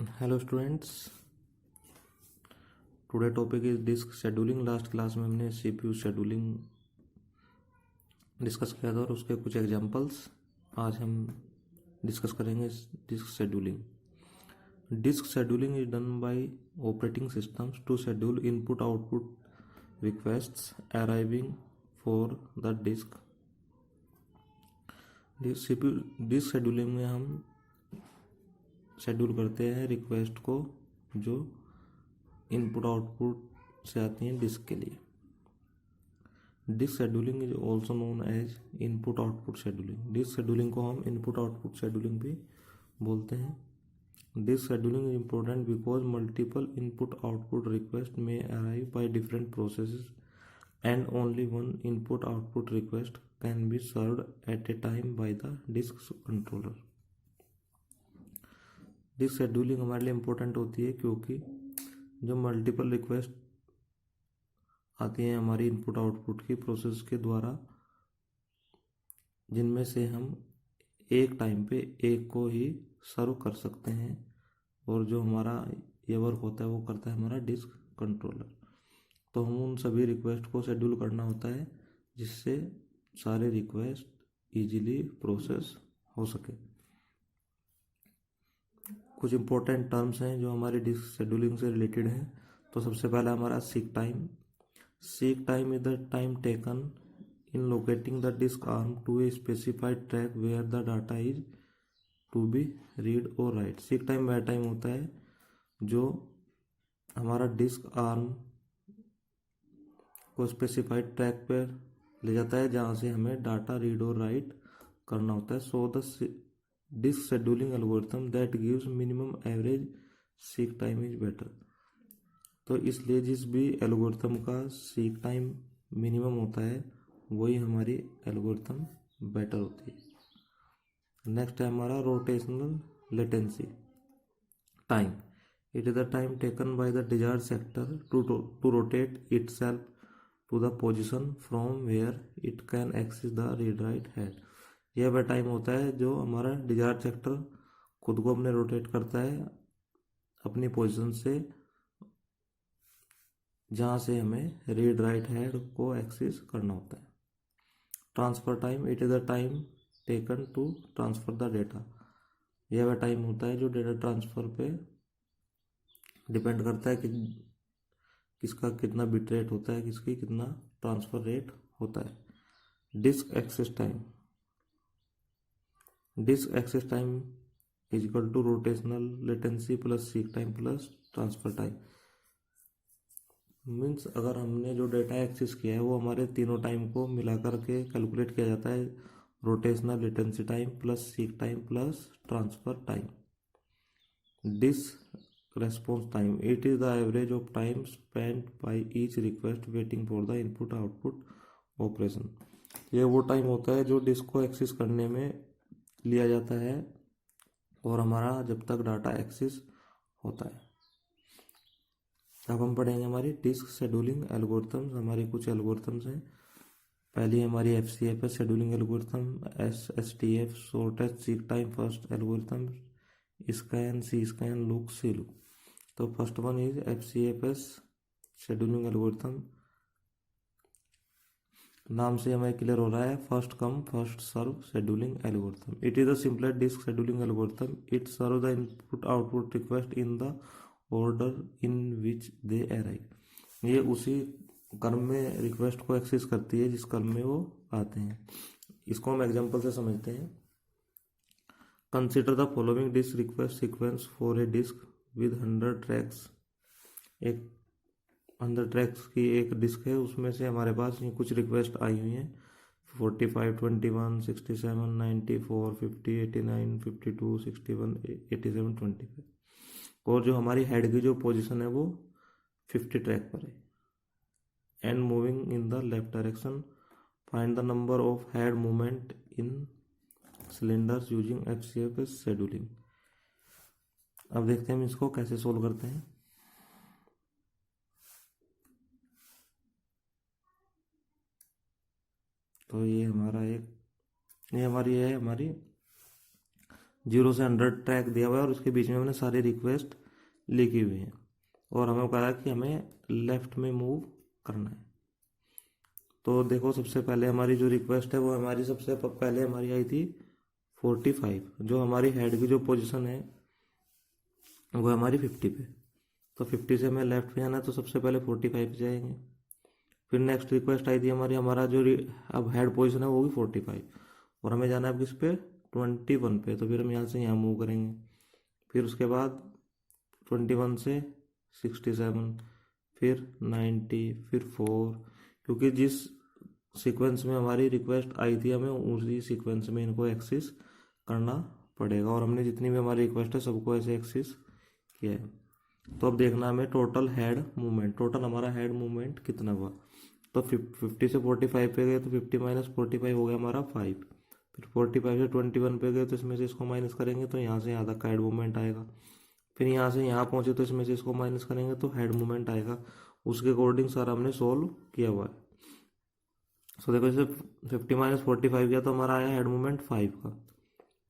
Hello students, today topic is disk scheduling. Last class में हमने CPU scheduling discuss किया था और उसके कुछ एग्जांपल्स आज हम डिस्कस करेंगे। Disk scheduling is done by operating systems to schedule input output requests arriving for the disk. Disk scheduling में हम शेड्यूल करते हैं रिक्वेस्ट को जो इनपुट आउटपुट से आती हैं डिस्क के लिए। Disk scheduling is also known as input output scheduling. Disk scheduling को हम इनपुट आउटपुट शेड्यूलिंग भी बोलते हैं। Disk scheduling is important because multiple input output request में arrive by different processes and only one input output request can be served at a time by the disk controller. Disk scheduling हमारे लिए important होती है क्योंकि जो multiple request आती हैं हमारी इनपुट आउटपुट की प्रोसेस के द्वारा, जिनमें से हम एक टाइम पे एक को ही सर्व कर सकते हैं, और जो हमारा ये वर्क होता है वो करता है हमारा डिस्क कंट्रोलर। तो हम उन सभी रिक्वेस्ट को शेड्यूल करना होता है जिससे सारे रिक्वेस्ट इजीली प्रोसेस हो सके। कुछ इम्पोर्टेंट टर्म्स हैं जो हमारी डिस्क शेड्यूलिंग से रिलेटेड हैं। तो सबसे पहला हमारा seek time. Seek time is the time taken in locating the disk arm to a specified track where the data is to be read और राइट। सीक टाइम वह टाइम होता है जो हमारा डिस्क आर्म को स्पेसिफाइड ट्रैक पर ले जाता है जहाँ से हमें डाटा रीड और राइट करना होता है। So the disk scheduling algorithm that gives minimum average seek time is better. तो इसलिए जिस भी एल्गोरिथम का सीक टाइम मिनिमम होता है वही हमारी एल्गोरिथम बेटर होती है। नेक्स्ट है हमारा rotational latency time. It is the time taken by the desired sector to rotate itself to the position from where it can access the read write head. यह वह टाइम होता है जो हमारा डिजायर्ड सेक्टर खुद को अपने रोटेट करता है अपनी पोजीशन से जहाँ से हमें रीड राइट हेड को एक्सेस करना होता है। Transfer time. It is the time taken to transfer the data. यह वह टाइम होता है जो डेटा ट्रांसफ़र पे डिपेंड करता है कि किसका कितना बिट रेट होता है, किसकी कितना ट्रांसफ़र रेट होता है। Disk access time. Disk access time is equal to rotational latency plus seek time plus transfer time. Means अगर हमने जो डेटा एक्सेस किया है वो हमारे तीनों टाइम को मिला करके कैलकुलेट किया जाता है। Rotational latency time plus seek time plus transfer time. Disk response time. It is the average of time spent by each request waiting for the input output operation. ये वो टाइम होता है जो डिस्क को access करने में लिया जाता है और हमारा जब तक डाटा एक्सेस होता है। अब हम पढ़ेंगे हमारी डिस्क शेड्यूलिंग एल्गोरिथम्स। हमारी कुछ एल्गोरिथम्स हैं। पहली हमारी FCFS scheduling algorithm, SSTF shortest seek time first algorithm, scan C scan look C look. तो first one is FCFS scheduling algorithm. नाम से हमें क्लियर हो रहा है, first come first serve scheduling algorithm. It is the simplest disk scheduling algorithm. It serve the input output request in the order in which they arrive. ये उसी क्रम में रिक्वेस्ट को एक्सेस करती है जिस क्रम में वो आते हैं। इसको हम एग्जांपल से समझते हैं। Consider the following disk request sequence for a disk with 100 tracks. एक 100 ट्रैक्स की एक डिस्क है, उसमें से हमारे पास ये कुछ रिक्वेस्ट आई हुई हैं 45, 21, 67, 94, 50, 89, 52, 61, 87, 25। और जो हमारी हेड की जो पोजीशन है वो 50 ट्रैक पर है। And moving in the left direction, find the number of head movement in cylinders using FCFS scheduling. अब देखते हैं हम इसको कैसे सोल्व करते हैं। तो ये हमारी है हमारी 0 से 100 ट्रैक दिया हुआ है और उसके बीच में हमने सारी रिक्वेस्ट लिखी हुई है और हमें कहा कि हमें लेफ्ट में मूव करना है। तो देखो सबसे पहले हमारी जो रिक्वेस्ट है वो हमारी सबसे पहले हमारी आई थी 45, जो हमारी हेड की जो पोजीशन है वो हमारी 50 पे। तो 50 से हमें लेफ्ट पे जाना है तो सबसे पहले 45 पे जाएंगे। फिर नेक्स्ट रिक्वेस्ट आई थी हमारी, हमारा जो अब हेड पोजीशन है वो भी 45 और हमें जाना है अब किस पे 21 पे। तो फिर हम यहाँ से यहाँ मूव करेंगे। फिर उसके बाद 21 से 67, फिर 90, फिर 4, क्योंकि जिस सीक्वेंस में हमारी रिक्वेस्ट आई थी हमें उसी सीक्वेंस में इनको एक्सेस करना पड़ेगा और हमने जितनी भी हमारी रिक्वेस्ट है सबको ऐसे एक्सेस किया है। तो अब देखना हमें टोटल हेड मूवमेंट, टोटल हमारा हेड मूवमेंट कितना हुआ। तो 50 से 45 पे गए तो 50 माइनस 45 हो गया हमारा 5। फिर 45 से 21 पे गए तो इसमें से इसको माइनस करेंगे तो यहाँ से यहाँ तक का हेड मूवमेंट आएगा। फिर यहाँ से यहाँ पहुँचे तो इसमें से इसको माइनस करेंगे तो हेड मूवमेंट आएगा। उसके अकॉर्डिंग सारा हमने सोल्व किया हुआ है। सो देखो इसे 50 माइनस 45 किया तो हमारा आया हेड मूवमेंट 5 का।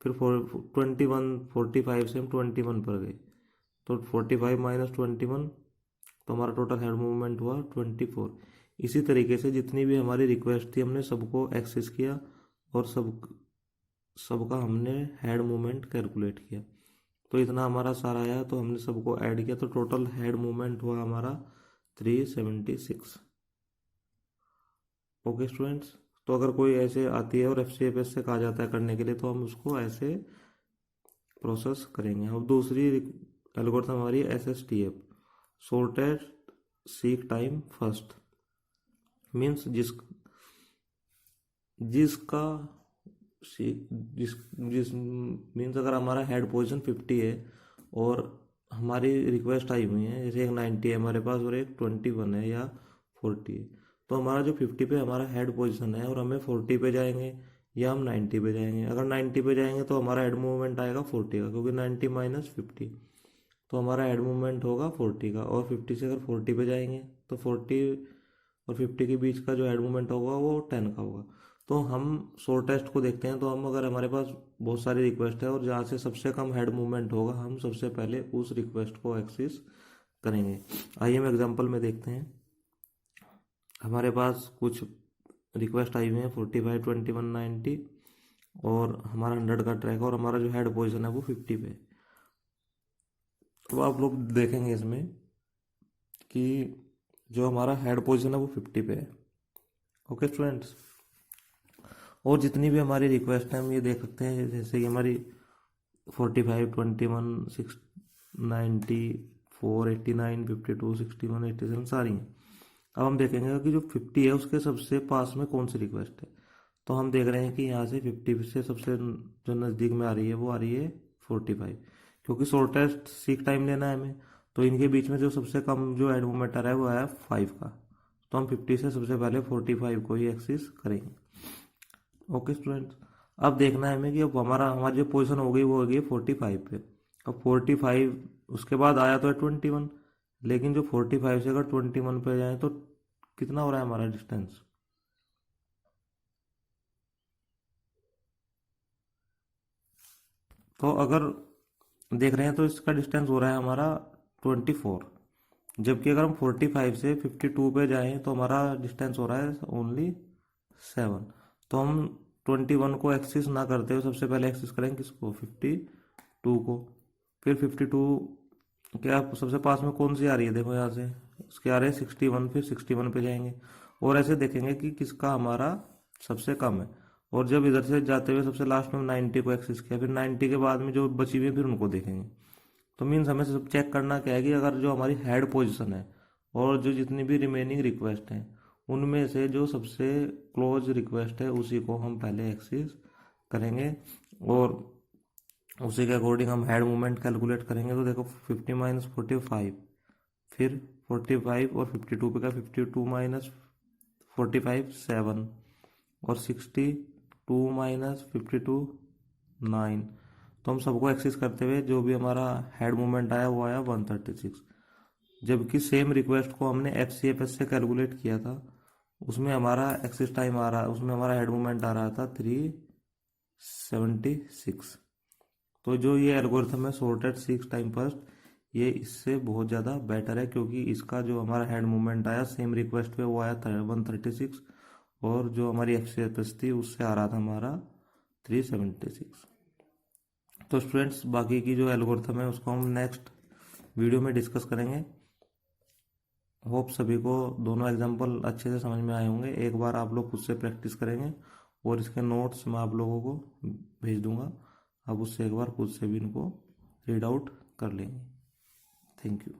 फिर 45 से हम 21 पर गए तो 45 माइनस 21 तो हमारा टोटल हेड मूवमेंट हुआ 24। इसी तरीके से जितनी भी हमारी रिक्वेस्ट थी हमने सबको एक्सेस किया और सबका हमने हेड मूवमेंट कैलकुलेट किया। तो इतना हमारा सारा आया तो हमने सबको ऐड किया तो टोटल हेड मूवमेंट हुआ हमारा 376। ओके स्टूडेंट्स, तो अगर कोई ऐसे आती है और FCFS से कहा जाता है करने के लिए तो हम उसको ऐसे प्रोसेस करेंगे। अब दूसरी एल्गोरिथम हमारी SSTF, sorted seek time first, means जिसका जिस जिस मीन्स अगर हमारा हेड पोजीशन 50 है और हमारी रिक्वेस्ट आई हुई है, जैसे एक 90 है हमारे पास और एक 21 है या 40 है, तो हमारा जो 50 पे हमारा हेड पोजीशन है और हमें 40 पे जाएंगे या हम 90 पे जाएंगे। अगर 90 पे जाएंगे तो हमारा हेड मूवमेंट आएगा 40 का, क्योंकि 90 माइनस 50 तो हमारा हेड मूवमेंट होगा 40 का। और 50 से अगर 40 पे जाएंगे तो 40 और 50 के बीच का जो हेड मूवमेंट होगा वो 10 का होगा। तो हम शॉर्टेस्ट को देखते हैं। तो हम अगर हमारे पास बहुत सारी रिक्वेस्ट है और जहाँ से सबसे कम हेड मूवमेंट होगा हम सबसे पहले उस रिक्वेस्ट को एक्सेस करेंगे। आइए हम एग्जांपल में देखते हैं। हमारे पास कुछ रिक्वेस्ट आई हुई है 45, 21, 90 और हमारा 100 का ट्रैक और हमारा जो हेड पोजीशन है वो 50 पे। तो आप लोग देखेंगे इसमें कि जो हमारा हेड पोजीशन है वो 50 पे है। ओके स्टूडेंट्स, और जितनी भी हमारी रिक्वेस्ट है हम ये देख सकते हैं, जैसे कि हमारी 45, 21, 6, 90, 4, 89, 52, 61, 87 सारी हैं। अब हम देखेंगे कि जो 50 है उसके सबसे पास में कौन सी रिक्वेस्ट है। तो हम देख रहे हैं कि यहाँ से 50 से सबसे जो नज़दीक में आ रही है वो आ रही है 45, क्योंकि शॉर्टेस्ट सीक टाइम लेना है हमें। तो इनके बीच में जो सबसे कम जो हेड मूवमेंट आ रहा है वो आया 5 का। तो हम 50 से सबसे पहले 45 को ही एक्सेस करेंगे। ओके स्टूडेंट्स, अब देखना है हमें कि अब हमारी जो पोजीशन हो गई वो हो गई 45 पे। अब 45 उसके बाद आया तो है 21, लेकिन जो 45 से अगर 21 पे जाए तो कितना हो रहा है हमारा डिस्टेंस। तो अगर देख रहे हैं तो इसका डिस्टेंस हो रहा है हमारा 24, जबकि अगर हम 45 से 52 पे जाएं तो हमारा डिस्टेंस हो रहा है ओनली 7। तो हम 21 को एक्सेस ना करते हुए सबसे पहले एक्सेस करेंगे किसको, 52 को। फिर 52 क्या सबसे पास में कौन सी आ रही है, देखो यहाँ से इसके आ रहे हैं 61, फिर 61 पे जाएंगे और ऐसे देखेंगे कि किसका हमारा सबसे कम है। और जब इधर से जाते हुए सबसे लास्ट में 90 को एक्सेस किया, फिर 90 के बाद में जो बची हुई है फिर उनको देखेंगे। तो मीन्स हमें सब चेक करना क्या है कि अगर जो हमारी हेड पोजीशन है और जो जितनी भी रिमेनिंग रिक्वेस्ट हैं उनमें से जो सबसे क्लोज रिक्वेस्ट है उसी को हम पहले एक्सेस करेंगे और उसी के अकॉर्डिंग हम हेड मूवमेंट कैलकुलेट करेंगे। तो देखो 50 माइनस 45, फिर 45 और 52 पे का 52 माइनस 45 7 और 62 माइनस 52 9। तो हम सबको एक्सेस करते हुए जो भी हमारा हेड मूवमेंट आया वो आया 136, जबकि सेम रिक्वेस्ट को हमने FCFS से कैलकुलेट किया था, उसमें हमारा एक्सेस टाइम आ रहा, उसमें हमारा हेड मूवमेंट आ रहा था 376। तो जो ये एल्गोरिथम है सॉर्टेड 6 टाइम फर्स्ट, ये इससे बहुत ज़्यादा बेटर है, क्योंकि इसका जो हमारा हेड मूवमेंट आया सेम रिक्वेस्ट पे वो आया था 136, और जो हमारी एफसीएस थी उससे आ रहा था हमारा 376। तो स्टूडेंट्स बाकी की जो एल्गोरिथम है उसको हम नेक्स्ट वीडियो में डिस्कस करेंगे। होप सभी को दोनों एग्जांपल अच्छे से समझ में आए होंगे। एक बार आप लोग खुद से प्रैक्टिस करेंगे और इसके नोट्स मैं आप लोगों को भेज दूंगा, आप उससे एक बार खुद से भी इनको रीड आउट कर लेंगे। Thank you.